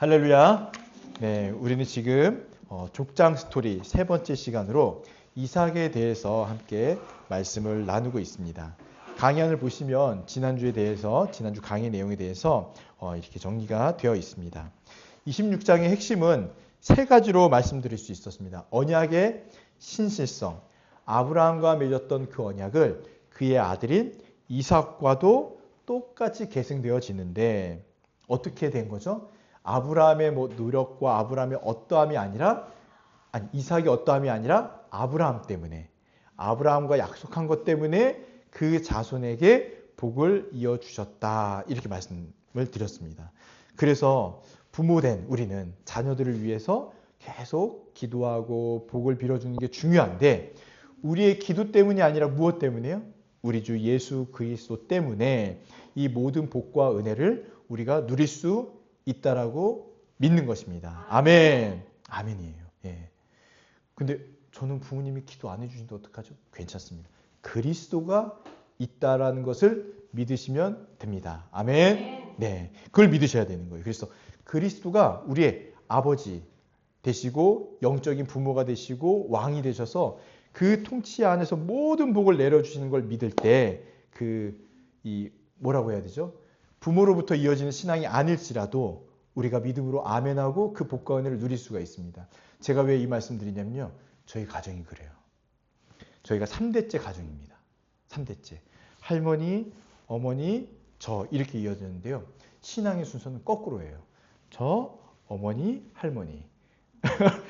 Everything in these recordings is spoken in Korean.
할렐루야. 네, 우리는 지금 족장 스토리 세 번째 시간으로 이삭에 대해서 함께 말씀을 나누고 있습니다. 강연을 보시면 지난주 강의 내용에 대해서 이렇게 정리가 되어 있습니다. 26장의 핵심은 세 가지로 말씀드릴 수 있었습니다. 언약의 신실성, 아브라함과 맺었던 그 언약을 그의 아들인 이삭과도 똑같이 계승되어지는데 어떻게 된 거죠? 아브라함의 노력과 아브라함의 어떠함이 아니라 이삭의 어떠함이 아니라 아브라함 때문에 아브라함과 약속한 것 때문에 그 자손에게 복을 이어주셨다. 이렇게 말씀을 드렸습니다. 그래서 부모된 우리는 자녀들을 위해서 계속 기도하고 복을 빌어주는 게 중요한데 우리의 기도 때문이 아니라 무엇 때문에요? 우리 주 예수 그리스도 때문에 이 모든 복과 은혜를 우리가 누릴 수 있다라고 믿는 것입니다. 아멘. 아멘이에요. 예. 근데 저는 부모님이 기도 안 해주신데 어떡하죠? 괜찮습니다. 그리스도가 있다라는 것을 믿으시면 됩니다. 아멘. 네. 그걸 믿으셔야 되는 거예요. 그래서 그리스도가 우리의 아버지 되시고 영적인 부모가 되시고 왕이 되셔서 그 통치 안에서 모든 복을 내려주시는 걸 믿을 때 뭐라고 해야 되죠? 부모로부터 이어지는 신앙이 아닐지라도 우리가 믿음으로 아멘하고 그 복과 은혜를 누릴 수가 있습니다. 제가 왜 이 말씀 드리냐면요. 저희 가정이 그래요. 저희가 3대째 가정입니다. 3대째. 할머니, 어머니, 저 이렇게 이어지는데요. 신앙의 순서는 거꾸로예요. 저, 어머니, 할머니.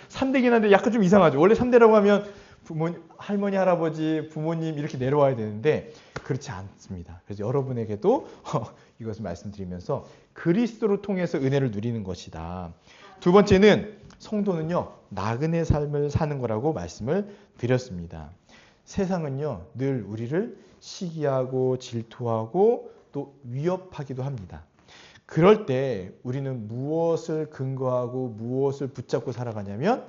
3대긴 한데 약간 좀 이상하죠. 원래 3대라고 하면 할머니, 할아버지, 부모님 이렇게 내려와야 되는데 그렇지 않습니다. 그래서 여러분에게도 이것을 말씀드리면서 그리스도를 통해서 은혜를 누리는 것이다. 두 번째는 성도는요. 나그네 삶을 사는 거라고 말씀을 드렸습니다. 세상은요. 늘 우리를 시기하고 질투하고 또 위협하기도 합니다. 그럴 때 우리는 무엇을 근거하고 무엇을 붙잡고 살아가냐면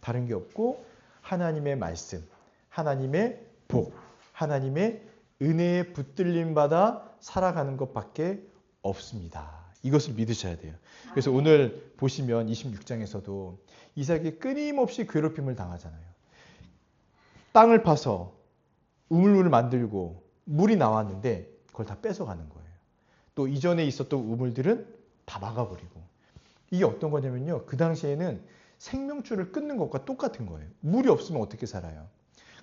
다른 게 없고 하나님의 말씀, 하나님의 복, 하나님의 은혜에 붙들림 받아 살아가는 것밖에 없습니다. 이것을 믿으셔야 돼요. 그래서 오늘 보시면 26장에서도 이삭이 끊임없이 괴롭힘을 당하잖아요. 땅을 파서 우물을 만들고 물이 나왔는데 그걸 다 뺏어가는 거예요. 또 이전에 있었던 우물들은 다 막아버리고. 이게 어떤 거냐면요. 그 당시에는 생명줄을 끊는 것과 똑같은 거예요. 물이 없으면 어떻게 살아요?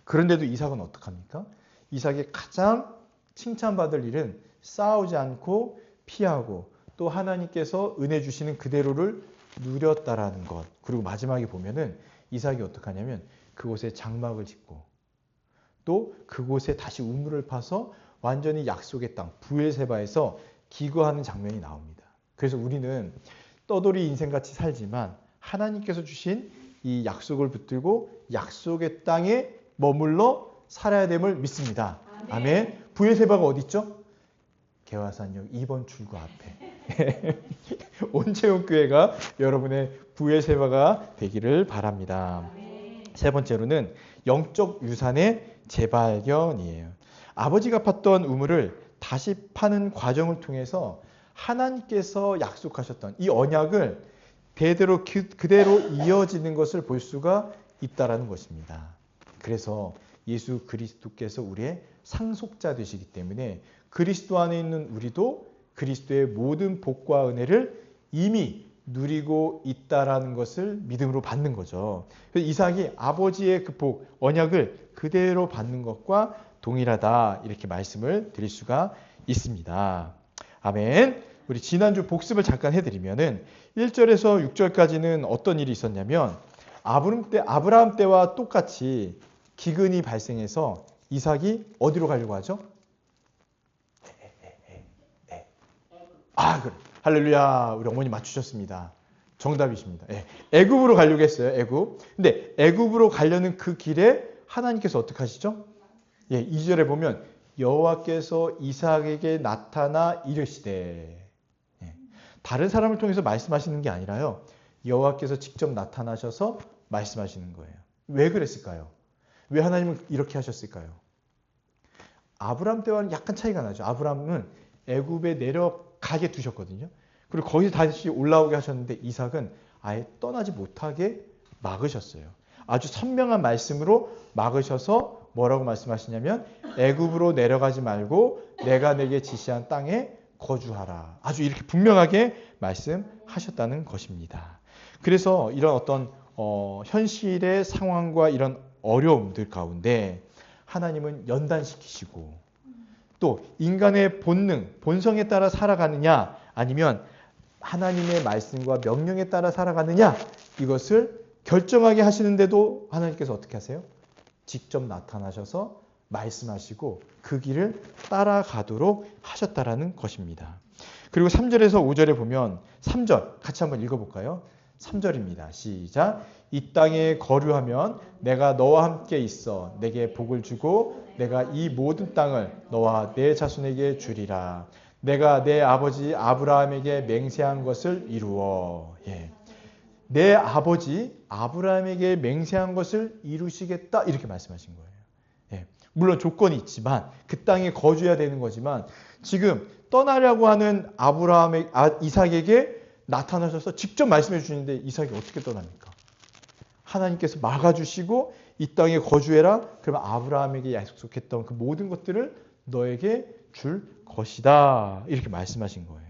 그런데도 이삭은 어떡합니까? 이삭의 가장 칭찬받을 일은 싸우지 않고 피하고 또 하나님께서 은혜 주시는 그대로를 누렸다라는 것. 그리고 마지막에 보면은 이삭이 어떡하냐면 그곳에 장막을 짓고 또 그곳에 다시 우물을 파서 완전히 약속의 땅 부엘세바에서 기거하는 장면이 나옵니다. 그래서 우리는 떠돌이 인생같이 살지만 하나님께서 주신 이 약속을 붙들고 약속의 땅에 머물러 살아야 됨을 믿습니다. 아멘. 부엘세바가 어디 있죠? 개화산역 2번 출구 앞에. 온채용교회가 여러분의 부엘세바가 되기를 바랍니다. 세 번째로는 영적 유산의 재발견이에요. 아버지가 팠던 우물을 다시 파는 과정을 통해서 하나님께서 약속하셨던 이 언약을 대대로 그대로 이어지는 것을 볼 수가 있다라는 것입니다. 그래서 예수 그리스도께서 우리의 상속자 되시기 때문에 그리스도 안에 있는 우리도 그리스도의 모든 복과 은혜를 이미 누리고 있다라는 것을 믿음으로 받는 거죠. 그래서 이삭이 아버지의 그 복, 언약을 그대로 받는 것과 동일하다 이렇게 말씀을 드릴 수가 있습니다. 아멘. 우리 지난주 복습을 잠깐 해드리면은 1절에서 6절까지는 어떤 일이 있었냐면 아브라함 때와 똑같이 기근이 발생해서 이삭이 어디로 가려고 하죠? 그래. 할렐루야. 우리 어머니 맞추셨습니다. 정답이십니다. 애굽으로 가려고 했어요. 애굽. 근데 애굽으로 가려는 그 길에 하나님께서 어떻게 하시죠? 2절에 보면 여호와께서 이삭에게 나타나 이르시되 다른 사람을 통해서 말씀하시는 게 아니라요. 여호와께서 직접 나타나셔서 말씀하시는 거예요. 왜 그랬을까요? 왜 하나님은 이렇게 하셨을까요? 아브라함 때와는 약간 차이가 나죠. 아브라함은 애굽에 내려가게 두셨거든요. 그리고 거기서 다시 올라오게 하셨는데 이삭은 아예 떠나지 못하게 막으셨어요. 아주 선명한 말씀으로 막으셔서 뭐라고 말씀하시냐면 애굽으로 내려가지 말고 내가 내게 지시한 땅에 거주하라. 아주 이렇게 분명하게 말씀하셨다는 것입니다. 그래서 이런 어떤 현실의 상황과 이런 어려움들 가운데 하나님은 연단시키시고 또 인간의 본능, 본성에 따라 살아가느냐 아니면 하나님의 말씀과 명령에 따라 살아가느냐 이것을 결정하게 하시는데도 하나님께서 어떻게 하세요? 직접 나타나셔서 말씀하시고 그 길을 따라가도록 하셨다라는 것입니다. 그리고 3절에서 5절에 보면 3절 같이 한번 읽어볼까요? 3절입니다. 시작. 이 땅에 거류하면 내가 너와 함께 있어 내게 복을 주고 내가 이 모든 땅을 너와 내 자손에게 주리라. 내가 내 아버지 아브라함에게 맹세한 것을 이루어. 예. 내 아버지 아브라함에게 맹세한 것을 이루시겠다 이렇게 말씀하신 거예요. 예. 물론 조건이 있지만 그 땅에 거주해야 되는 거지만 지금 떠나려고 하는 이삭에게 나타나셔서 직접 말씀해 주시는데 이삭이 어떻게 떠납니까? 하나님께서 막아주시고 이 땅에 거주해라. 그러면 아브라함에게 약속했던 그 모든 것들을 너에게 줄 것이다. 이렇게 말씀하신 거예요.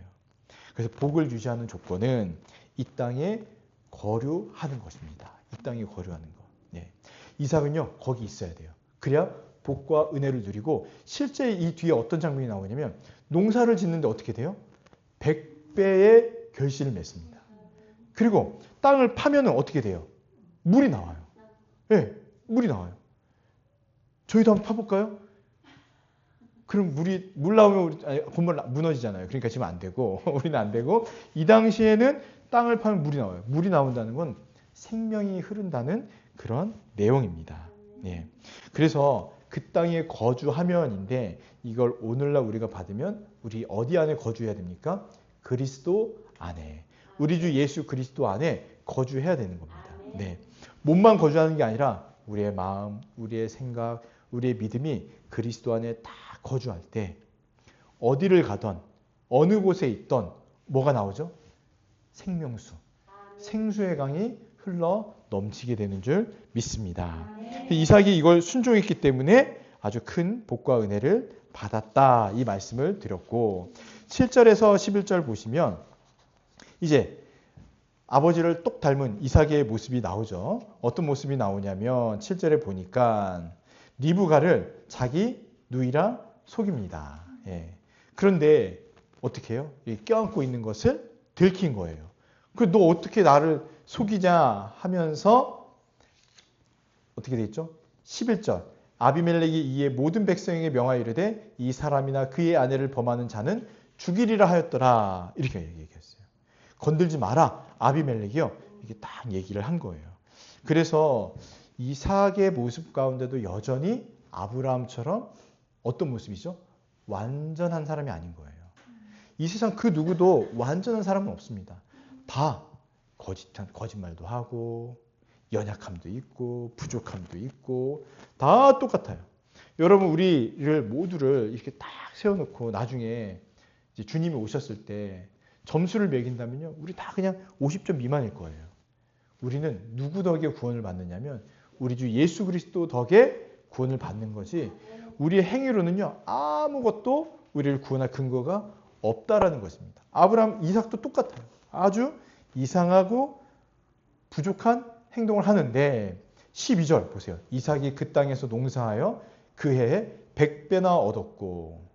그래서 복을 유지하는 조건은 이 땅에 거류하는 것입니다. 이 땅에 거류하는 것. 네. 이삭은요 거기 있어야 돼요. 그래야 복과 은혜를 누리고 실제 이 뒤에 어떤 장면이 나오냐면 농사를 짓는데 어떻게 돼요? 100배의 결실을 맺습니다. 그리고 땅을 파면 어떻게 돼요? 물이 나와요. 네, 물이 나와요. 저희도 한번 파볼까요? 그럼 물 나오면 건물 무너지잖아요. 그러니까 지금 안 되고 우리는 안 되고 이 당시에는 땅을 파면 물이 나와요. 물이 나온다는 건 생명이 흐른다는 그런 내용입니다. 네. 그래서 그 땅에 거주하면인데 이걸 오늘날 우리가 받으면 우리 어디 안에 거주해야 됩니까? 그리스도 안에. 우리 주 예수 그리스도 안에 거주해야 되는 겁니다. 네. 몸만 거주하는 게 아니라 우리의 마음, 우리의 생각, 우리의 믿음이 그리스도 안에 다 거주할 때 어디를 가던 어느 곳에 있던 뭐가 나오죠? 생명수. 생수의 강이 흘러 넘치게 되는 줄 믿습니다. 이삭이 이걸 순종했기 때문에 아주 큰 복과 은혜를 받았다. 이 말씀을 드렸고 7절에서 11절 보시면 이제 아버지를 똑 닮은 이삭의 모습이 나오죠. 어떤 모습이 나오냐면 7절에 보니까 리브가를 자기 누이라 속입니다. 예. 그런데 어떻게 해요? 껴안고 있는 것을 들킨 거예요. 너 어떻게 나를 속이냐 하면서 어떻게 돼 있죠? 11절 아비멜렉이 이에 모든 백성에게 명하여 이르되 이 사람이나 그의 아내를 범하는 자는 죽이리라 하였더라. 이렇게 얘기했어요. 건들지 마라. 아비멜렉이요. 이게 딱 얘기를 한 거예요. 그래서 이삭의 모습 가운데도 여전히 아브라함처럼 어떤 모습이죠? 완전한 사람이 아닌 거예요. 이 세상 그 누구도 완전한 사람은 없습니다. 다 거짓말도 하고 연약함도 있고 부족함도 있고 다 똑같아요. 여러분 우리를 모두를 이렇게 딱 세워놓고 나중에 이제 주님이 오셨을 때 점수를 매긴다면요. 우리 다 그냥 50점 미만일 거예요. 우리는 누구 덕에 구원을 받느냐면 우리 주 예수 그리스도 덕에 구원을 받는 것이 우리의 행위로는요. 아무것도 우리를 구원할 근거가 없다라는 것입니다. 아브라함, 이삭도 똑같아요. 아주 이상하고 부족한 행동을 하는데 12절 보세요. 이삭이 그 땅에서 농사하여 그 해에 100배나 얻었고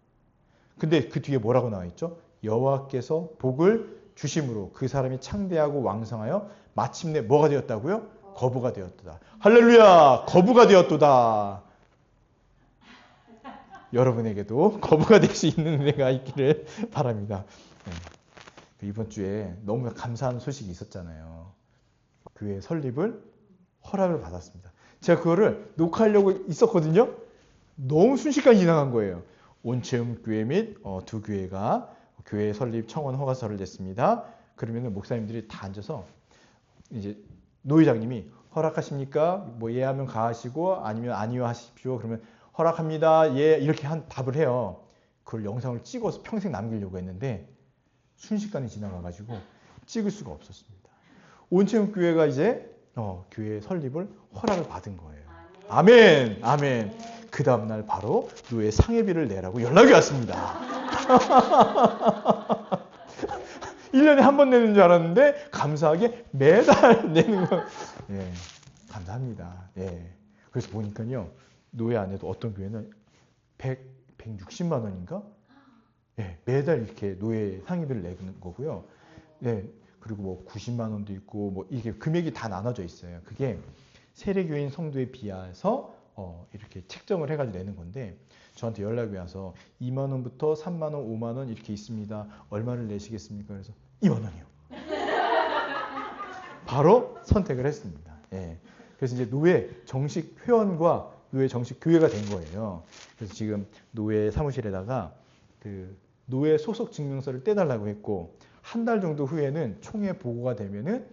근데 그 뒤에 뭐라고 나와 있죠? 여호와께서 복을 주심으로 그 사람이 창대하고 왕성하여 마침내 뭐가 되었다고요? 거부가 되었도다. 할렐루야! 거부가 되었도다. 여러분에게도 거부가 될 수 있는 은혜가 있기를 바랍니다. 네. 이번 주에 너무 감사한 소식이 있었잖아요. 교회 설립을 허락을 받았습니다. 제가 그거를 녹화하려고 있었거든요. 너무 순식간에 지나간 거예요. 온체험 교회 및 두 교회가 교회 설립 청원 허가서를 냈습니다. 그러면 목사님들이 다 앉아서 이제 노회장님이 허락하십니까? 뭐 예 하면 가하시고 아니면 아니요 하십시오. 그러면 허락합니다. 예 이렇게 답을 해요. 그걸 영상을 찍어서 평생 남기려고 했는데 순식간에 지나가가지고 찍을 수가 없었습니다. 온체육교회가 이제 교회 설립을 허락을 받은 거예요. 아멘, 아멘. 그 다음날 바로 노예 상해비를 내라고 연락이 왔습니다. 1년에 한 번 내는 줄 알았는데 감사하게 매달 내는 거. 예, 감사합니다. 예. 그래서 보니까요, 노예 안에도 어떤 교회는 160만 원인가? 예, 매달 이렇게 노예 상해비를 내는 거고요. 예, 그리고 뭐 90만 원도 있고 뭐 이게 금액이 다 나눠져 있어요. 그게 세례교인 성도에 비해서 이렇게 책정을 해가지고 내는 건데, 저한테 연락이 와서 2만 원부터 3만 원, 5만 원 이렇게 있습니다. 얼마를 내시겠습니까? 그래서 2만 원이요. 바로 선택을 했습니다. 예. 그래서 이제 노예 정식 회원과 노예 정식 교회가 된 거예요. 그래서 지금 노예 사무실에다가 그 노예 소속 증명서를 떼달라고 했고, 한 달 정도 후에는 총회 보고가 되면은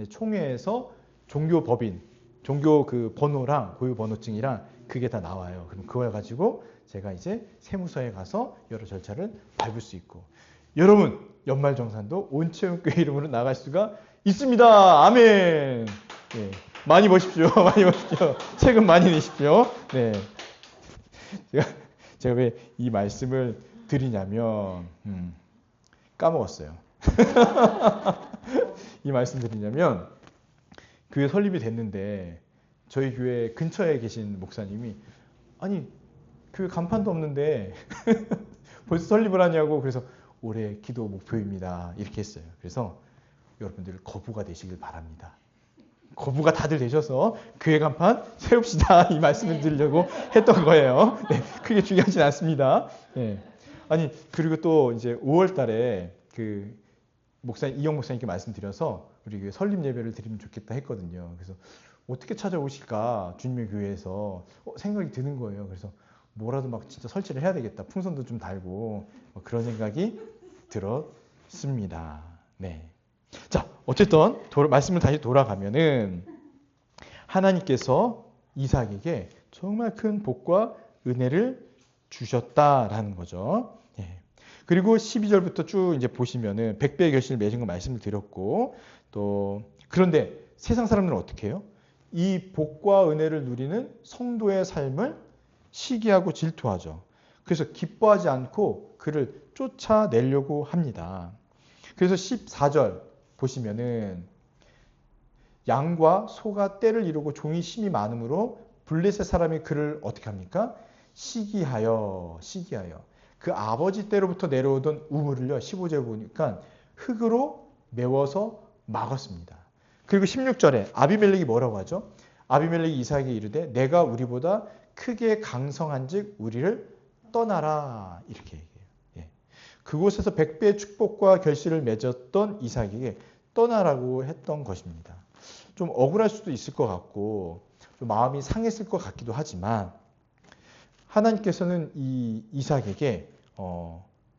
총회에서 종교 법인, 종교 그 번호랑 고유 번호증이랑 그게 다 나와요. 그럼 그걸 가지고 제가 이제 세무서에 가서 여러 절차를 밟을 수 있고, 여러분 연말정산도 온체육교회 이름으로 나갈 수가 있습니다. 아멘. 네. 많이 보십시오. 많이 보십시오. 세금 많이 내십시오. 네. 제가 왜 이 말씀을 드리냐면 까먹었어요. 이 말씀 드리냐면, 교회 설립이 됐는데 저희 교회 근처에 계신 목사님이 아니 교회 간판도 없는데 벌써 설립을 하냐고, 그래서 올해 기도 목표입니다 이렇게 했어요. 그래서 여러분들 거부가 되시길 바랍니다. 거부가 다들 되셔서 교회 간판 세웁시다 이 말씀을 드리려고 했던 거예요. 네, 크게 중요하진 않습니다. 네. 아니 그리고 또 이제 5월 달에 그 목사님, 이영 목사님께 말씀드려서 우리 교회 설립 예배를 드리면 좋겠다 했거든요. 그래서 어떻게 찾아오실까 주님의 교회에서 생각이 드는 거예요. 그래서 뭐라도 막 진짜 설치를 해야 되겠다. 풍선도 좀 달고 그런 생각이 들었습니다. 네. 자, 어쨌든 말씀을 다시 돌아가면은 하나님께서 이삭에게 정말 큰 복과 은혜를 주셨다라는 거죠. 네. 그리고 12절부터 쭉 이제 보시면은 100배의 결실을 맺은 거 말씀을 드렸고, 또 그런데 세상 사람들은 어떻게 해요? 이 복과 은혜를 누리는 성도의 삶을 시기하고 질투하죠. 그래서 기뻐하지 않고 그를 쫓아내려고 합니다. 그래서 14절 보시면은 양과 소가 떼를 이루고 종이 심이 많으므로 블레셋 사람이 그를 어떻게 합니까? 시기하여 그 아버지 때로부터 내려오던 우물을요, 15절에 보니까 흙으로 메워서 막았습니다. 그리고 16절에 아비멜렉이 뭐라고 하죠? 아비멜렉이 이삭에게 이르되 내가 우리보다 크게 강성한즉 우리를 떠나라 이렇게 얘기해요. 예. 그곳에서 100배의 축복과 결실을 맺었던 이삭에게 떠나라고 했던 것입니다. 좀 억울할 수도 있을 것 같고 좀 마음이 상했을 것 같기도 하지만, 하나님께서는 이 이삭에게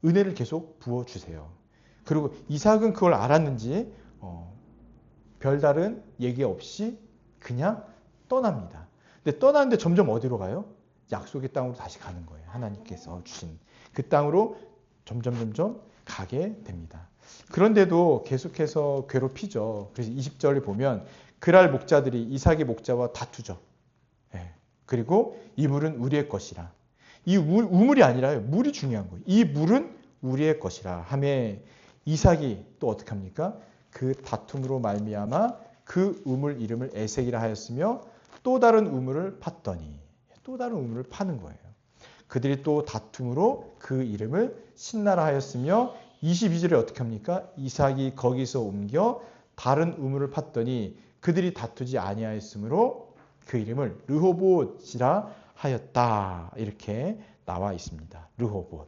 은혜를 계속 부어주세요. 그리고 이삭은 그걸 알았는지 별다른 얘기 없이 그냥 떠납니다. 근데 떠나는데 점점 어디로 가요? 약속의 땅으로 다시 가는 거예요. 하나님께서 주신 그 땅으로 점점 가게 됩니다. 그런데도 계속해서 괴롭히죠. 그래서 20절에 보면 그랄 목자들이 이삭의 목자와 다투죠. 그리고 이 물은 우리의 것이라. 이 우물이 아니라요. 물이 중요한 거예요. 이 물은 우리의 것이라 하매 이삭이 또 어떻게 합니까? 그 다툼으로 말미암아 그 우물 이름을 에색이라 하였으며 또 다른 우물을 팠더니, 또 다른 우물을 파는 거예요. 그들이 또 다툼으로 그 이름을 신나라 하였으며 22절에 어떻게 합니까? 이삭이 거기서 옮겨 다른 우물을 팠더니 그들이 다투지 아니하였으므로 그 이름을 르호봇이라 하였다. 이렇게 나와 있습니다. 르호봇.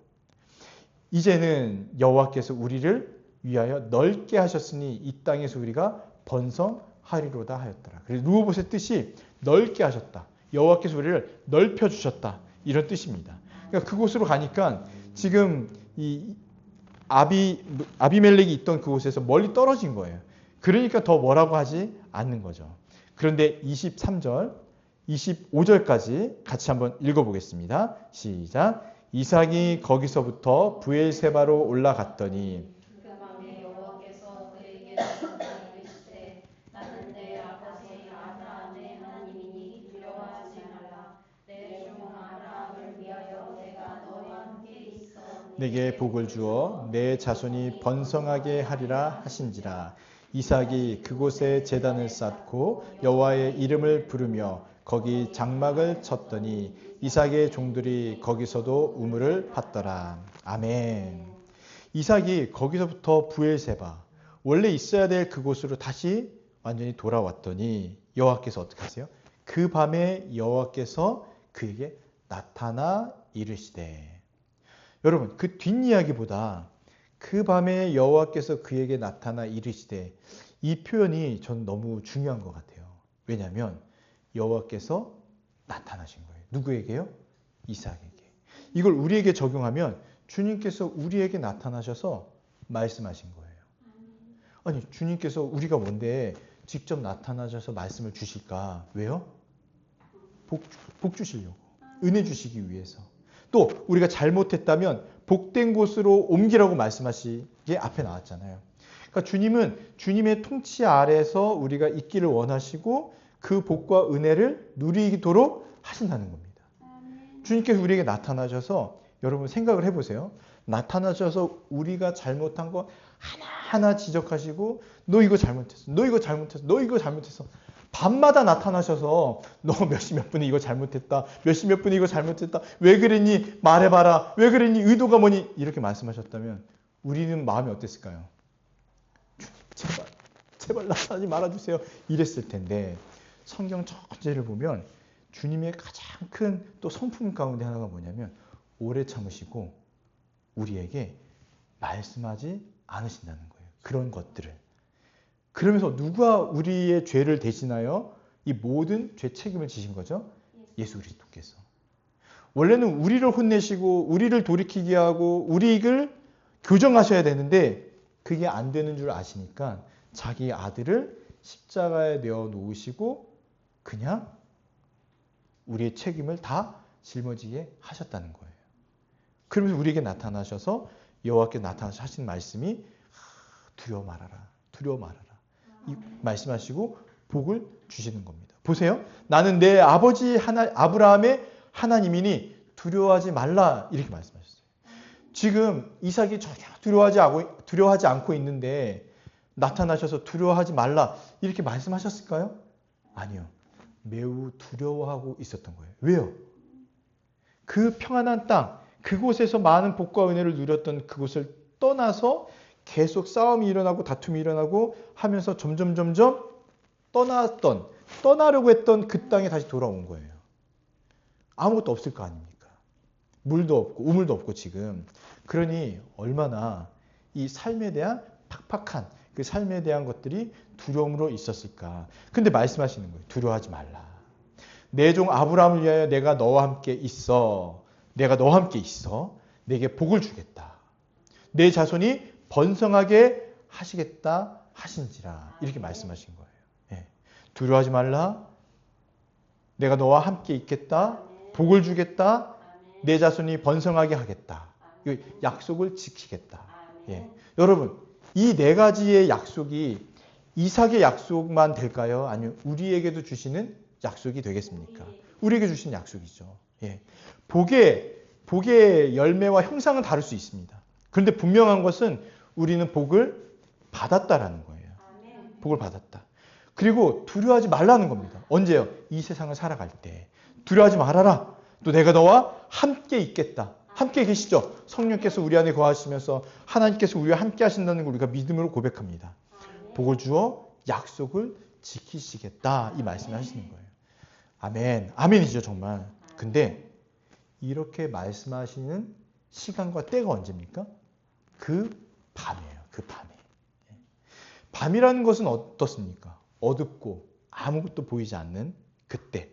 이제는 여호와께서 우리를 위하여 넓게 하셨으니 이 땅에서 우리가 번성하리로다 하였더라. 그래서 르호봇의 뜻이 넓게 하셨다. 여호와께서 우리를 넓혀 주셨다. 이런 뜻입니다. 그러니까 그곳으로 가니까 지금 이 아비멜렉이 있던 그곳에서 멀리 떨어진 거예요. 그러니까 더 뭐라고 하지 않는 거죠. 그런데 23절, 25절까지 같이 한번 읽어보겠습니다. 시작. 이삭이 거기서부터 브엘세바로 올라갔더니 주께서 이르시되 나는 내 아버지 아브라함의 하나님이니 두려워하지 말라. 내 종 아브라함을 위하여 내가 너와 함께 있어 내게 복을 주어 내 자손이 번성하게 하리라 하신지라. 이삭이 그곳에 제단을 쌓고 여호와의 이름을 부르며 거기 장막을 쳤더니 이삭의 종들이 거기서도 우물을 팠더라. 아멘. 이삭이 거기서부터 부엘세바, 원래 있어야 될 그곳으로 다시 완전히 돌아왔더니 여호와께서 어떻게 하세요? 그 밤에 여호와께서 그에게 나타나 이르시되. 여러분, 그 뒷이야기보다 그 밤에 여호와께서 그에게 나타나 이르시되, 이 표현이 전 너무 중요한 것 같아요. 왜냐하면 여호와께서 나타나신 거예요. 누구에게요? 이삭에게. 이걸 우리에게 적용하면 주님께서 우리에게 나타나셔서 말씀하신 거예요. 아니, 주님께서 우리가 뭔데 직접 나타나셔서 말씀을 주실까? 왜요? 복 주시려고. 은혜 주시기 위해서. 또 우리가 잘못했다면 복된 곳으로 옮기라고 말씀하시게 앞에 나왔잖아요. 그러니까 주님은 주님의 통치 아래에서 우리가 있기를 원하시고 그 복과 은혜를 누리도록 하신다는 겁니다. 주님께서 우리에게 나타나셔서, 여러분 생각을 해보세요. 나타나셔서 우리가 잘못한 거 하나하나 지적하시고, 너 이거 잘못했어, 너 이거 잘못했어, 너 이거 잘못했어. 밤마다 나타나셔서 너 몇 분이 이거 잘못했다, 몇 분이 이거 잘못했다, 왜 그랬니 말해봐라, 왜 그랬니, 의도가 뭐니, 이렇게 말씀하셨다면 우리는 마음이 어땠을까요? 제발 나타나지 말아주세요 이랬을 텐데, 성경 전체를 보면 주님의 가장 큰 또 성품 가운데 하나가 뭐냐면 오래 참으시고 우리에게 말씀하지 않으신다는 거예요. 그런 것들을. 그러면서 누가 우리의 죄를 대신하여 이 모든 죄 책임을 지신 거죠? 예수 그리스도께서. 원래는 우리를 혼내시고 우리를 돌이키게 하고 우리를 교정하셔야 되는데 그게 안 되는 줄 아시니까 자기 아들을 십자가에 내어 놓으시고 그냥 우리의 책임을 다 짊어지게 하셨다는 거예요. 그러면서 우리에게 나타나셔서 여호와께 나타나셔서 하신 말씀이 두려워 말아라, 두려워 말아라. 이 말씀하시고 복을 주시는 겁니다. 보세요. 나는 내 아버지 아브라함의 하나님이니 두려워하지 말라 이렇게 말씀하셨어요. 지금 이삭이 전혀 두려워하지 않고 있는데 나타나셔서 두려워하지 말라 이렇게 말씀하셨을까요? 아니요. 매우 두려워하고 있었던 거예요. 왜요? 그 평안한 땅, 그곳에서 많은 복과 은혜를 누렸던 그곳을 떠나서 계속 싸움이 일어나고 다툼이 일어나고 하면서 점점 떠나려고 했던 그 땅에 다시 돌아온 거예요. 아무것도 없을 거 아닙니까? 물도 없고 우물도 없고 지금. 그러니 얼마나 이 삶에 대한 팍팍한 그 삶에 대한 것들이 두려움으로 있었을까. 근데 말씀하시는 거예요. 두려워하지 말라. 내 종 아브라함을 위하여 내가 너와 함께 있어. 내가 너와 함께 있어. 내게 복을 주겠다. 내 자손이 번성하게 하시겠다 하신지라. 이렇게 말씀하신 거예요. 예. 두려워하지 말라. 내가 너와 함께 있겠다. 복을 주겠다. 내 자손이 번성하게 하겠다. 이 약속을 지키겠다. 예. 여러분, 이 네 가지의 약속이 이삭의 약속만 될까요? 아니면 우리에게도 주시는 약속이 되겠습니까? 우리에게 주신 약속이죠. 예. 복의 열매와 형상은 다를 수 있습니다. 그런데 분명한 것은 우리는 복을 받았다라는 거예요. 복을 받았다. 그리고 두려워하지 말라는 겁니다. 언제요? 이 세상을 살아갈 때. 두려워하지 말아라. 또 내가 너와 함께 있겠다. 함께 계시죠? 성령께서 우리 안에 거하시면서 하나님께서 우리와 함께 하신다는 걸 우리가 믿음으로 고백합니다. 복을 주어 약속을 지키시겠다. 이 말씀을 하시는 거예요. 아멘. 아멘이죠, 정말. 근데 이렇게 말씀하시는 시간과 때가 언제입니까? 그 밤이에요. 그 밤에. 밤이라는 것은 어떻습니까? 어둡고 아무것도 보이지 않는 그때.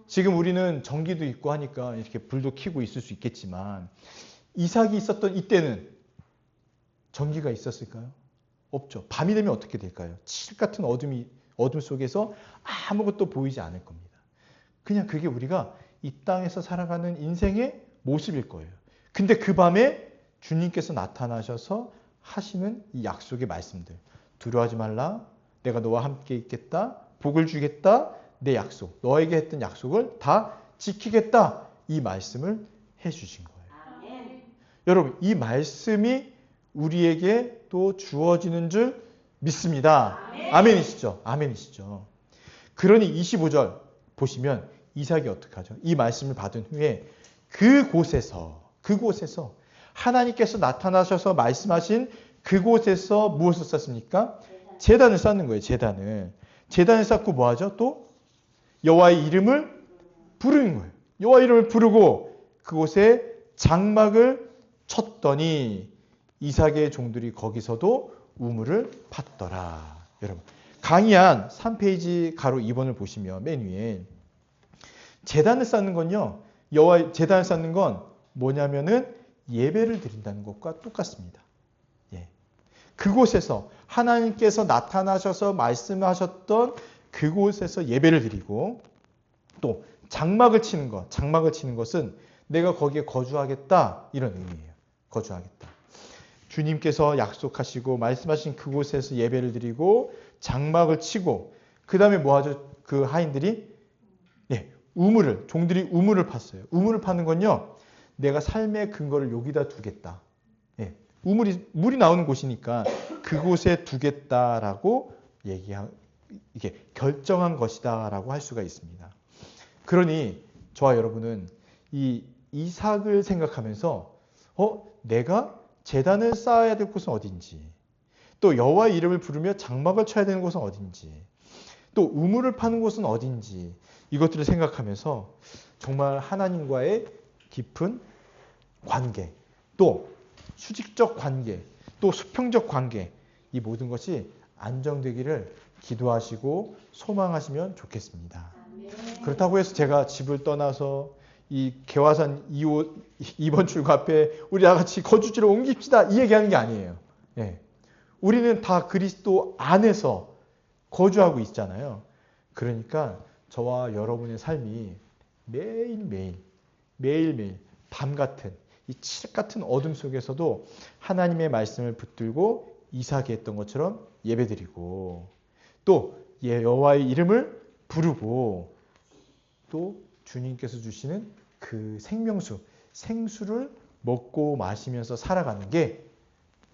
지금 우리는 전기도 있고 하니까 이렇게 불도 켜고 있을 수 있겠지만 이삭이 있었던 이때는 전기가 있었을까요? 없죠. 밤이 되면 어떻게 될까요? 칠 같은 어둠 속에서 아무것도 보이지 않을 겁니다. 그냥 그게 우리가 이 땅에서 살아가는 인생의 모습일 거예요. 근데 그 밤에 주님께서 나타나셔서 하시는 이 약속의 말씀들. 두려워하지 말라. 내가 너와 함께 있겠다. 복을 주겠다. 내 약속, 너에게 했던 약속을 다 지키겠다. 이 말씀을 해주신 거예요. 여러분, 이 말씀이 우리에게 또 주어지는 줄 믿습니다. 아멘이시죠? 아멘이시죠? 그러니 25절 보시면 이삭이 어떻게 하죠? 이 말씀을 받은 후에 그곳에서 하나님께서 나타나셔서 말씀하신 그곳에서 무엇을 쌓습니까? 제단을 쌓는 거예요. 제단을 쌓고 뭐 하죠? 또 여호와의 이름을 부르는 거예요. 여호와 이름을 부르고 그곳에 장막을 쳤더니 이삭의 종들이 거기서도 우물을 팠더라. 여러분, 강의한 3페이지 가로 2번을 보시면 맨 위에 제단을 쌓는 건요. 제단을 쌓는 건 뭐냐면은 예배를 드린다는 것과 똑같습니다. 예. 그곳에서 하나님께서 나타나셔서 말씀하셨던 그곳에서 예배를 드리고 또 장막을 치는 것은 내가 거기에 거주하겠다 이런 의미예요. 거주하겠다. 주님께서 약속하시고 말씀하신 그곳에서 예배를 드리고 장막을 치고 그 다음에 뭐 하죠? 그 하인들이 종들이 우물을 팠어요. 우물을 파는 건요. 내가 삶의 근거를 여기다 두겠다. 물이 나오는 곳이니까 그곳에 두겠다라고 이게 결정한 것이다라고 할 수가 있습니다. 그러니 저와 여러분은 이 이삭을 생각하면서 내가 제단을 쌓아야 될 곳은 어딘지, 또 여호와의 이름을 부르며 장막을 쳐야 되는 곳은 어딘지, 또 우물을 파는 곳은 어딘지 이것들을 생각하면서 정말 하나님과의 깊은 관계, 또 수직적 관계, 또 수평적 관계 이 모든 것이 안정되기를 기도하시고 소망하시면 좋겠습니다. 그렇다고 해서 제가 집을 떠나서 이 개화산 2번 출구 앞에 우리 다 같이 거주지를 옮깁시다 이 얘기하는 게 아니에요. 우리는 다 그리스도 안에서 거주하고 있잖아요. 그러니까 저와 여러분의 삶이 매일매일 밤같은 이 칠흑 같은 어둠 속에서도 하나님의 말씀을 붙들고 이삭이 했던 것처럼 예배드리고 또 여호와의 이름을 부르고 또 주님께서 주시는 그 생수를 먹고 마시면서 살아가는 게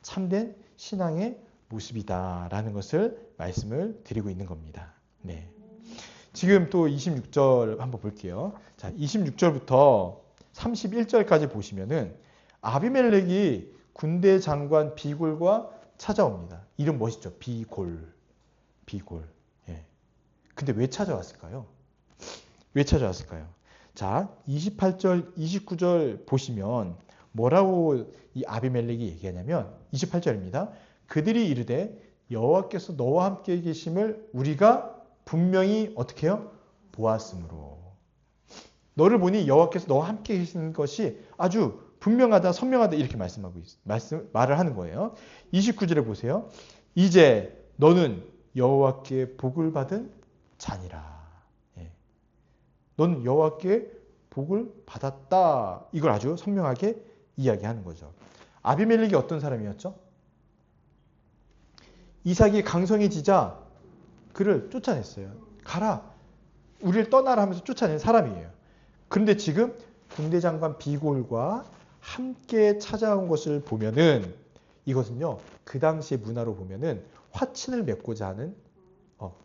참된 신앙의 모습이다라는 것을 말씀을 드리고 있는 겁니다. 네. 지금 또 26절 한번 볼게요. 자, 26절부터 31절까지 보시면은 아비멜렉이 군대 장관 비골과 찾아옵니다. 이름 멋있죠? 비골. 근데 왜 찾아왔을까요? 자, 28절, 29절 보시면 뭐라고 이 아비멜렉이 얘기하냐면 28절입니다. 그들이 이르되 여호와께서 너와 함께 계심을 우리가 분명히 어떻게 해요? 보았으므로. 너를 보니 여호와께서 너와 함께 계시는 것이 아주 분명하다, 선명하다 이렇게 말을 하는 거예요. 29절에 보세요. 이제 너는 여호와께 복을 받은 자니라. 넌 여호와께 복을 받았다. 이걸 아주 선명하게 이야기하는 거죠. 아비멜렉이 어떤 사람이었죠? 이삭이 강성해지자 그를 쫓아냈어요. 가라. 우리를 떠나라 하면서 쫓아낸 사람이에요. 그런데 지금 군대장관 비골과 함께 찾아온 것을 보면은 이것은요. 그 당시의 문화로 보면은 화친을 맺고자 하는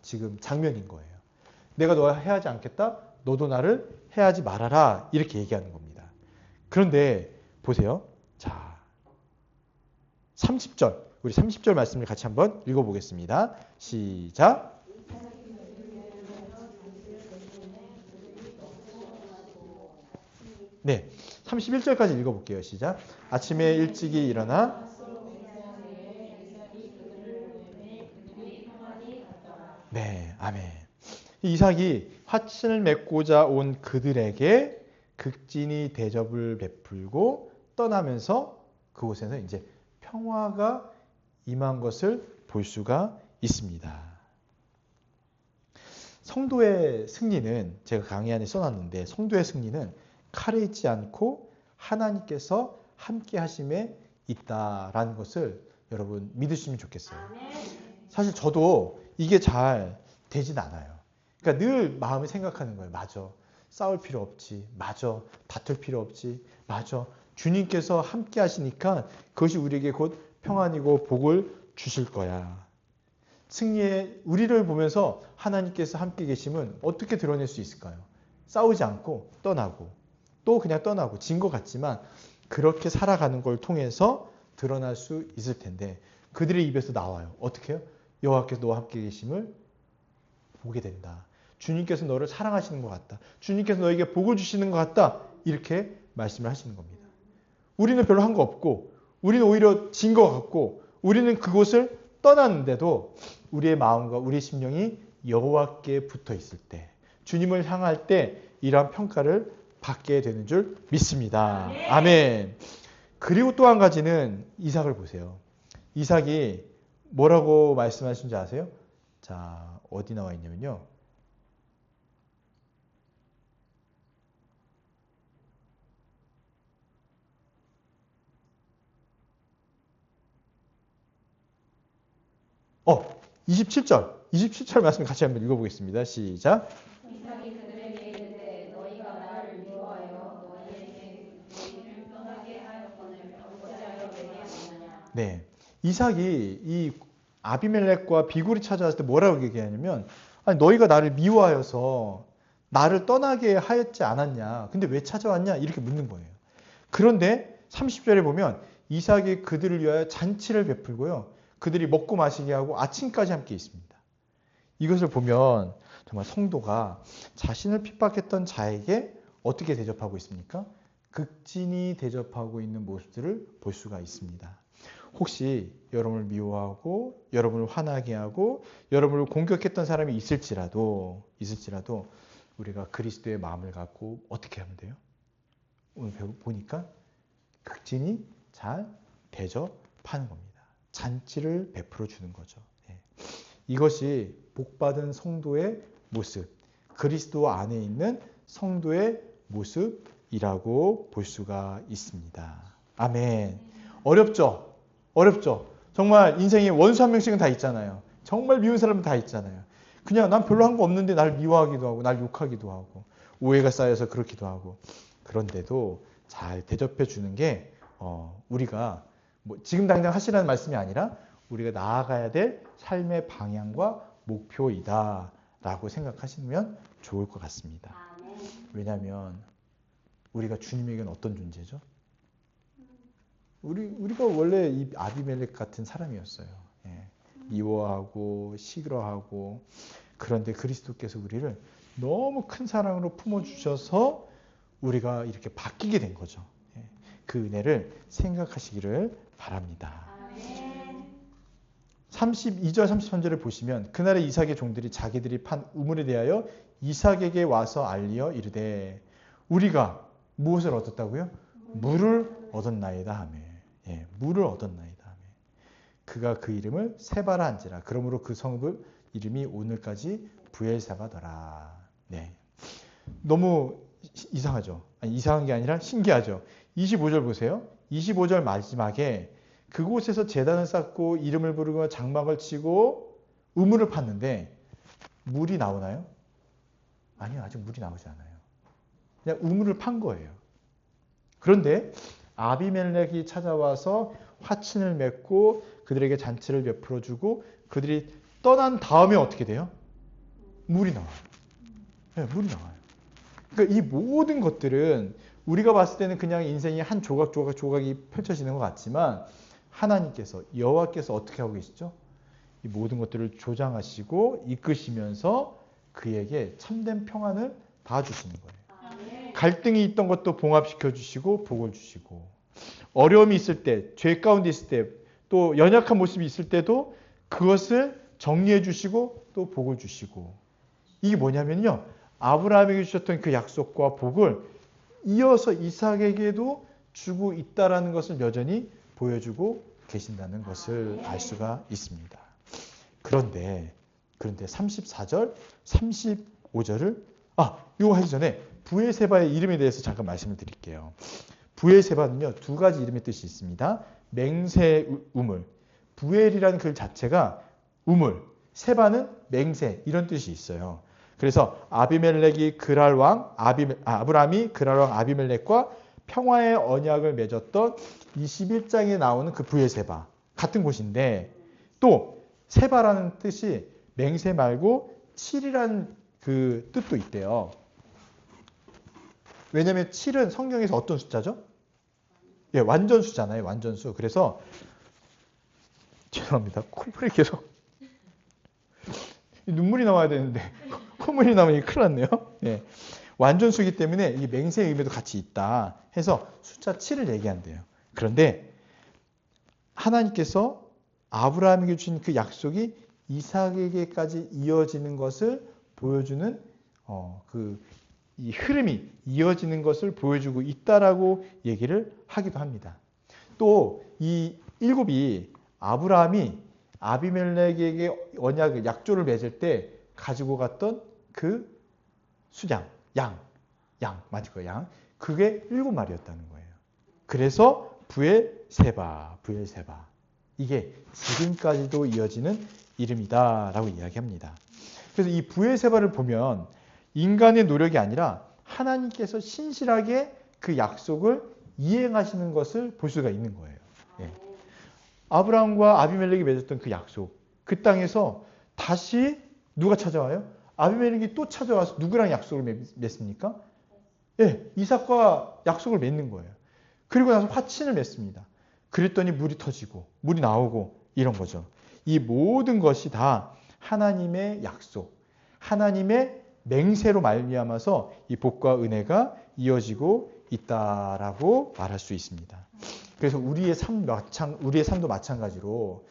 지금 장면인 거예요. 내가 너와 해하지 않겠다. 너도 나를 해하지 말아라. 이렇게 얘기하는 겁니다. 그런데 보세요. 자, 30절. 우리 30절 말씀을 같이 한번 읽어보겠습니다. 시작. 네, 31절까지 읽어볼게요. 시작. 아침에 일찍이 일어나 네, 아멘. 이삭이 화친을 맺고자 온 그들에게 극진히 대접을 베풀고 떠나면서 그곳에서 이제 평화가 임한 것을 볼 수가 있습니다. 성도의 승리는 제가 강의 안에 써놨는데 성도의 승리는 칼에 있지 않고 하나님께서 함께 하심에 있다라는 것을 여러분 믿으시면 좋겠어요. 사실 저도 이게 잘 되진 않아요. 그러니까 늘 마음이 생각하는 거예요. 맞아. 싸울 필요 없지. 맞아. 다툴 필요 없지. 맞아. 주님께서 함께 하시니까 그것이 우리에게 곧 평안이고 복을 주실 거야. 승리의 우리를 보면서 하나님께서 함께 계심은 어떻게 드러낼 수 있을까요? 싸우지 않고 떠나고 또 그냥 떠나고 진 것 같지만 그렇게 살아가는 걸 통해서 드러날 수 있을 텐데 그들의 입에서 나와요. 어떻게 해요? 여호와께서 너와 함께 계심을 보게 된다. 주님께서 너를 사랑하시는 것 같다. 주님께서 너에게 복을 주시는 것 같다. 이렇게 말씀을 하시는 겁니다. 우리는 별로 한 거 없고 우리는 오히려 진 것 같고 우리는 그곳을 떠났는데도 우리의 마음과 우리의 심령이 여호와께 붙어 있을 때 주님을 향할 때 이러한 평가를 받게 되는 줄 믿습니다. 아멘. 그리고 또 한 가지는 이삭을 보세요. 이삭이 뭐라고 말씀하신지 아세요? 자, 어디 나와 있냐면요. 어, 27절 말씀 같이 한번 읽어보겠습니다. 시작. 이삭이 그들에게 이르되 너희가 나를 미워하여 너희에게 너희를 떠나게 하였거늘 어찌하여 내게 하느냐. 네, 이삭이 이 아비멜렉과 비굴이 찾아왔을 때 뭐라고 얘기하냐면 아니 너희가 나를 미워하여서 나를 떠나게 하였지 않았냐. 근데 왜 찾아왔냐? 이렇게 묻는 거예요. 그런데 30절에 보면 이삭이 그들을 위하여 잔치를 베풀고요. 그들이 먹고 마시게 하고 아침까지 함께 있습니다. 이것을 보면 정말 성도가 자신을 핍박했던 자에게 어떻게 대접하고 있습니까? 극진히 대접하고 있는 모습들을 볼 수가 있습니다. 혹시 여러분을 미워하고 여러분을 화나게 하고 여러분을 공격했던 사람이 있을지라도 우리가 그리스도의 마음을 갖고 어떻게 하면 돼요? 오늘 보니까 극진히 잘 대접하는 겁니다. 잔치를 베풀어 주는 거죠. 이것이 복받은 성도의 모습, 그리스도 안에 있는 성도의 모습이라고 볼 수가 있습니다. 아멘. 어렵죠? 정말 인생에 원수 한 명씩은 다 있잖아요. 정말 미운 사람은 다 있잖아요. 그냥 난 별로 한 거 없는데 날 미워하기도 하고 날 욕하기도 하고 오해가 쌓여서 그렇기도 하고 그런데도 잘 대접해 주는 게 우리가 뭐 지금 당장 하시라는 말씀이 아니라 우리가 나아가야 될 삶의 방향과 목표이다 라고 생각하시면 좋을 것 같습니다. 왜냐하면 우리가 주님에게는 어떤 존재죠? 우리가 원래 이 아비멜렉 같은 사람이었어요. 미워하고 싫어하고 그런데 그리스도께서 우리를 너무 큰 사랑으로 품어주셔서 우리가 이렇게 바뀌게 된 거죠. 그 은혜를 생각하시기를 바랍니다. 32절 33절을 보시면 그날의 이삭의 종들이 자기들이 판 우물에 대하여 이삭에게 와서 알리어 이르되 우리가 무엇을 얻었다고요? 물을 얻었나이다 하며 물을 얻었나이다 하며 그가 그 이름을 세바라 한지라 그러므로 그 성읍 이름이 오늘까지 부엘세바더라. 네. 너무 이상하죠? 아니, 이상한 게 아니라 신기하죠? 25절 보세요. 25절 마지막에 그곳에서 제단을 쌓고 이름을 부르고 장막을 치고 우물을 팠는데 물이 나오나요? 아니요. 아직 물이 나오지 않아요. 그냥 우물을 판 거예요. 그런데 아비멜렉이 찾아와서 화친을 맺고 그들에게 잔치를 베풀어주고 그들이 떠난 다음에 어떻게 돼요? 물이 나와요. 네, 물이 나와요. 그러니까 이 모든 것들은 우리가 봤을 때는 그냥 인생이 한 조각이 펼쳐지는 것 같지만 하나님께서 여호와께서 어떻게 하고 계시죠? 이 모든 것들을 조장하시고 이끄시면서 그에게 참된 평안을 다 주시는 거예요. 갈등이 있던 것도 봉합시켜 주시고 복을 주시고 어려움이 있을 때, 죄 가운데 있을 때, 또 연약한 모습이 있을 때도 그것을 정리해 주시고 또 복을 주시고 이게 뭐냐면요. 아브라함에게 주셨던 그 약속과 복을 이어서 이삭에게도 주고 있다라는 것을 여전히 보여주고 계신다는 것을 알 수가 있습니다. 그런데 34절, 35절을 이거 하기 전에 부엘세바의 이름에 대해서 잠깐 말씀을 드릴게요. 부엘세바는요. 두 가지 이름의 뜻이 있습니다. 맹세 우물. 부엘이라는 글 자체가 우물, 세바는 맹세 이런 뜻이 있어요. 그래서 아비멜렉이 그랄 왕 아브라함이 그랄 왕 아비멜렉과 평화의 언약을 맺었던 21장에 나오는 그 브엘세바 같은 곳인데 또 세바라는 뜻이 맹세 말고 7이라는 그 뜻도 있대요. 왜냐하면 7은 성경에서 어떤 숫자죠? 예, 완전수잖아요. 완전수. 그래서 죄송합니다. 콧물이 계속 눈물이 나와야 되는데 콧물이 나오니 큰일 났네요. 예. 완전수이기 때문에 이 맹세의 의미도 같이 있다 해서 숫자 7을 얘기한대요. 그런데 하나님께서 아브라함에게 주신 그 약속이 이삭에게까지 이어지는 것을 보여주는 이 흐름이 이어지는 것을 보여주고 있다라고 얘기를 하기도 합니다. 또 이 7이 아브라함이 아비멜렉에게 언약을 약조를 맺을 때 가지고 갔던 그 수장, 양 맞을 거예요. 양. 그게 7마리였다는 거예요. 그래서 브엘세바. 이게 지금까지도 이어지는 이름이다라고 이야기합니다. 그래서 이 브엘세바를 보면 인간의 노력이 아니라 하나님께서 신실하게 그 약속을 이행하시는 것을 볼 수가 있는 거예요. 예. 아브라함과 아비멜렉이 맺었던 그 약속, 그 땅에서 다시 누가 찾아와요? 아비멜렉이 또 찾아와서 누구랑 약속을 맺습니까? 예, 이삭과 약속을 맺는 거예요. 그리고 나서 화친을 맺습니다. 그랬더니 물이 터지고 물이 나오고 이런 거죠. 이 모든 것이 다 하나님의 약속, 하나님의 맹세로 말미암아서 이 복과 은혜가 이어지고 있다라고 말할 수 있습니다. 그래서 우리의 삶도 마찬가지로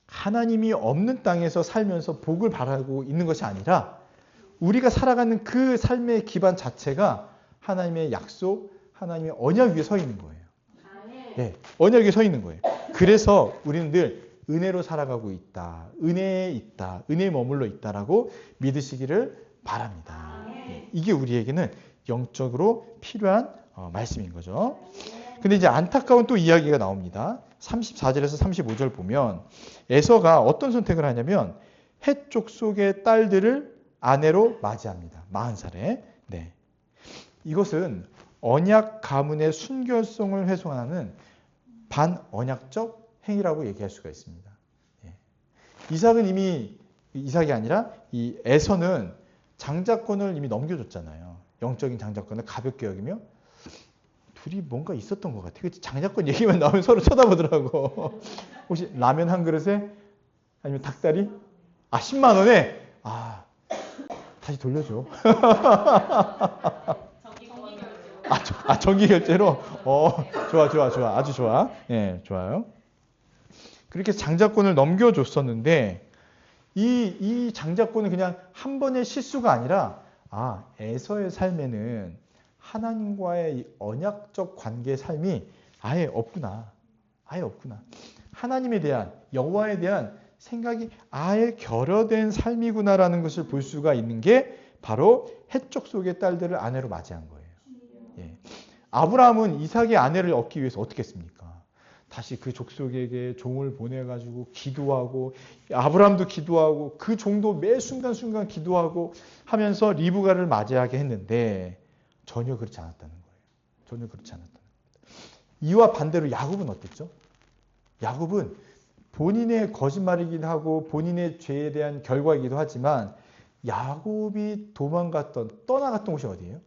하나님이 없는 땅에서 살면서 복을 바라고 있는 것이 아니라 우리가 살아가는 그 삶의 기반 자체가 하나님의 약속, 하나님의 언약 위에 서 있는 거예요. 네, 언약 위에 서 있는 거예요. 그래서 우리는 늘 은혜로 살아가고 있다. 은혜에 있다. 은혜에 머물러 있다라고 믿으시기를 바랍니다. 네, 이게 우리에게는 영적으로 필요한 말씀인 거죠. 근데 이제 안타까운 또 이야기가 나옵니다. 34절에서 35절 보면 에서가 어떤 선택을 하냐면 헷 족속의 딸들을 아내로 맞이합니다. 40살에. 네. 이것은 언약 가문의 순결성을 훼손하는 반언약적 행위라고 얘기할 수가 있습니다. 예. 이삭이 아니라 이 에서는 장자권을 이미 넘겨줬잖아요. 영적인 장자권을 가볍게 여기며 둘이 뭔가 있었던 것 같아요. 장자권 얘기만 나오면 서로 쳐다보더라고. 혹시 라면 한 그릇에 아니면 닭다리? 10만 원에? 다시 돌려줘. 정기 결제로? 좋아. 아주 좋아. 예, 좋아요. 그렇게 장자권을 넘겨줬었는데, 이 장자권은 그냥 한 번의 실수가 아니라, 에서의 삶에는 하나님과의 이 언약적 관계의 삶이 아예 없구나. 하나님에 대한, 여호와에 대한 생각이 아예 결여된 삶이구나라는 것을 볼 수가 있는 게 바로 헷 족속의 딸들을 아내로 맞이한 거예요. 예. 아브라함은 이삭의 아내를 얻기 위해서 어떻게 했습니까? 다시 그 족속에게 종을 보내가지고 기도하고 아브라함도 기도하고 그 종도 매 순간순간 기도하고 하면서 리브가를 맞이하게 했는데 전혀 그렇지 않았다는 거예요. 이와 반대로 야곱은 어땠죠? 야곱은 본인의 거짓말이기도 하고 본인의 죄에 대한 결과이기도 하지만 야곱이 떠나갔던 곳이 어디예요?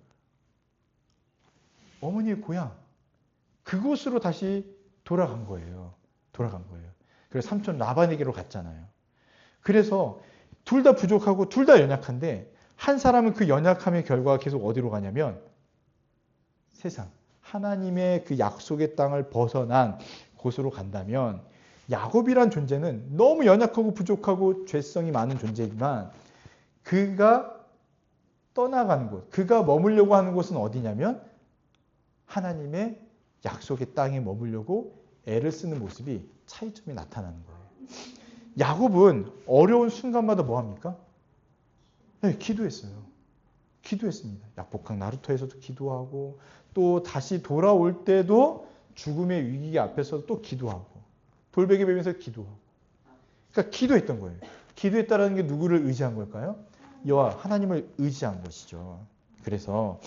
어머니의 고향. 그곳으로 다시 돌아간 거예요. 그래서 삼촌 라반에게로 갔잖아요. 그래서 둘 다 부족하고 둘 다 연약한데 한 사람은 그 연약함의 결과가 계속 어디로 가냐면 세상, 하나님의 그 약속의 땅을 벗어난 곳으로 간다면 야곱이란 존재는 너무 연약하고 부족하고 죄성이 많은 존재지만 그가 떠나가는 곳, 그가 머물려고 하는 곳은 어디냐면 하나님의 약속의 땅에 머물려고 애를 쓰는 모습이 차이점이 나타나는 거예요. 야곱은 어려운 순간마다 뭐합니까? 네, 기도했습니다. 약복강 나루터에서도 기도하고 또 다시 돌아올 때도 죽음의 위기 앞에서 또 기도하고 돌베개 베면서 기도하고 그러니까 기도했던 거예요. 기도했다라는 게 누구를 의지한 걸까요? 여호와 하나님을 의지한 것이죠. 그래서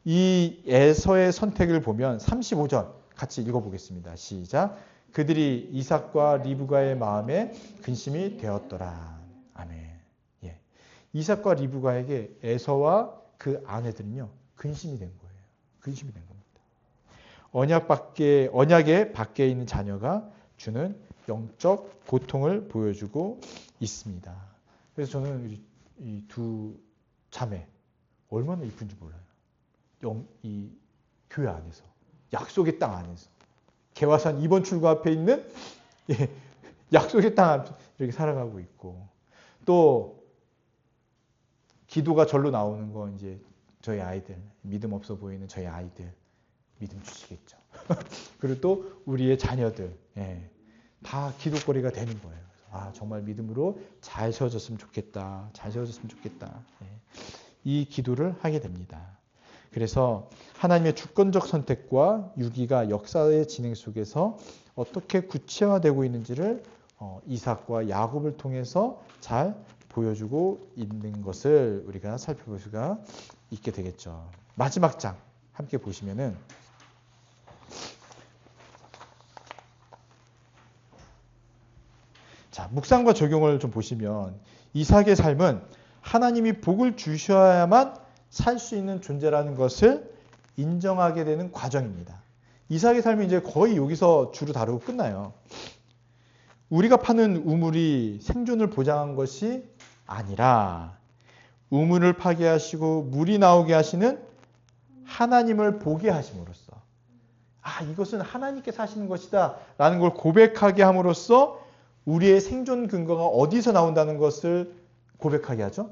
이 에서의 선택을 보면 35절 같이 읽어보겠습니다. 시작. 그들이 이삭과 리브가의 마음에 근심이 되었더라. 아멘. 예. 이삭과 리브가에게 에서와 그 아내들은요 근심이 된 거예요. 근심이 된 겁니다. 언약의 밖에 있는 자녀가 주는 영적 고통을 보여주고 있습니다. 그래서 저는 이 두 자매 얼마나 이쁜지 몰라요. 이 교회 안에서, 약속의 땅 안에서, 개화산 2번 출구 앞에 있는 약속의 땅 앞에 이렇게 살아가고 있고, 또 기도가 절로 나오는 거 이제 저희 아이들, 믿음 없어 보이는 저희 아이들 믿음 주시겠죠. 그리고 또 우리의 자녀들, 다 기도거리가 되는 거예요. 정말 믿음으로 잘 세워졌으면 좋겠다. 잘 세워졌으면 좋겠다. 이 기도를 하게 됩니다. 그래서 하나님의 주권적 선택과 유기가 역사의 진행 속에서 어떻게 구체화되고 있는지를 이삭과 야곱을 통해서 잘 보여주고 있는 것을 우리가 살펴볼 수가 있게 되겠죠. 마지막 장 함께 보시면은 자, 묵상과 적용을 좀 보시면 이삭의 삶은 하나님이 복을 주셔야만 살 수 있는 존재라는 것을 인정하게 되는 과정입니다. 이삭의 삶이 이제 거의 여기서 주로 다루고 끝나요. 우리가 파는 우물이 생존을 보장한 것이 아니라 우물을 파게 하시고 물이 나오게 하시는 하나님을 보게 하심으로써 이것은 하나님께서 하시는 것이다 라는 걸 고백하게 함으로써 우리의 생존 근거가 어디서 나온다는 것을 고백하게 하죠?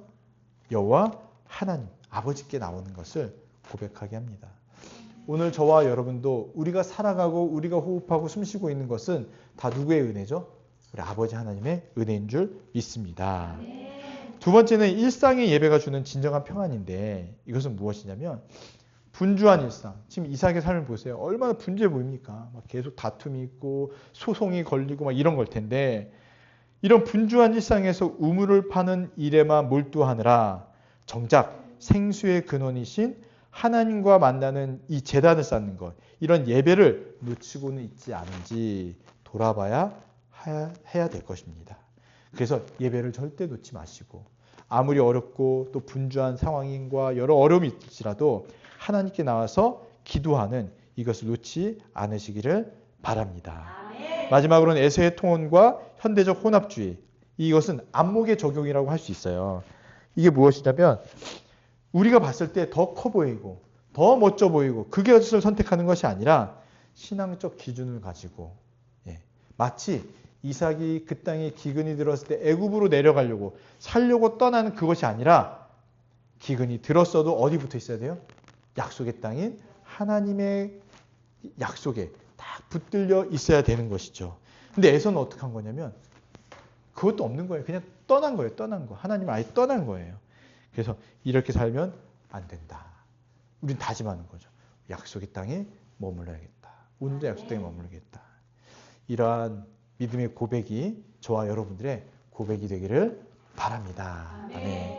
여호와 하나님, 아버지께 나오는 것을 고백하게 합니다. 오늘 저와 여러분도 우리가 살아가고 우리가 호흡하고 숨쉬고 있는 것은 다 누구의 은혜죠? 우리 아버지 하나님의 은혜인 줄 믿습니다. 두 번째는 일상의 예배가 주는 진정한 평안인데 이것은 무엇이냐면 분주한 일상. 지금 이삭의 삶을 보세요. 얼마나 분주해 보입니까? 막 계속 다툼이 있고 소송이 걸리고 막 이런 걸 텐데 이런 분주한 일상에서 우물을 파는 일에만 몰두하느라 정작 생수의 근원이신 하나님과 만나는 이 제단을 쌓는 것, 이런 예배를 놓치고는 있지 않은지 돌아봐야 해야 될 것입니다. 그래서 예배를 절대 놓지 마시고 아무리 어렵고 또 분주한 상황인과 여러 어려움이 있을지라도 하나님께 나와서 기도하는 이것을 놓지 않으시기를 바랍니다. 아멘. 마지막으로는 에서의 통혼과 현대적 혼합주의. 이것은 안목의 적용이라고 할 수 있어요. 이게 무엇이냐면 우리가 봤을 때 더 커 보이고 더 멋져 보이고 그것을 선택하는 것이 아니라 신앙적 기준을 가지고 마치 이삭이 그 땅에 기근이 들었을 때 애굽으로 내려가려고 살려고 떠나는 그것이 아니라 기근이 들었어도 어디 붙어 있어야 돼요? 약속의 땅인 하나님의 약속에 딱 붙들려 있어야 되는 것이죠. 근데 에서는 어떻게 한 거냐면 그것도 없는 거예요. 그냥 떠난 거예요. 떠난 거. 하나님을 아예 떠난 거예요. 그래서 이렇게 살면 안 된다. 우린 다짐하는 거죠. 약속의 땅에 머물러야겠다. 온전히 약속의 땅에 머물러야겠다. 이러한 믿음의 고백이 저와 여러분들의 고백이 되기를 바랍니다. 아멘.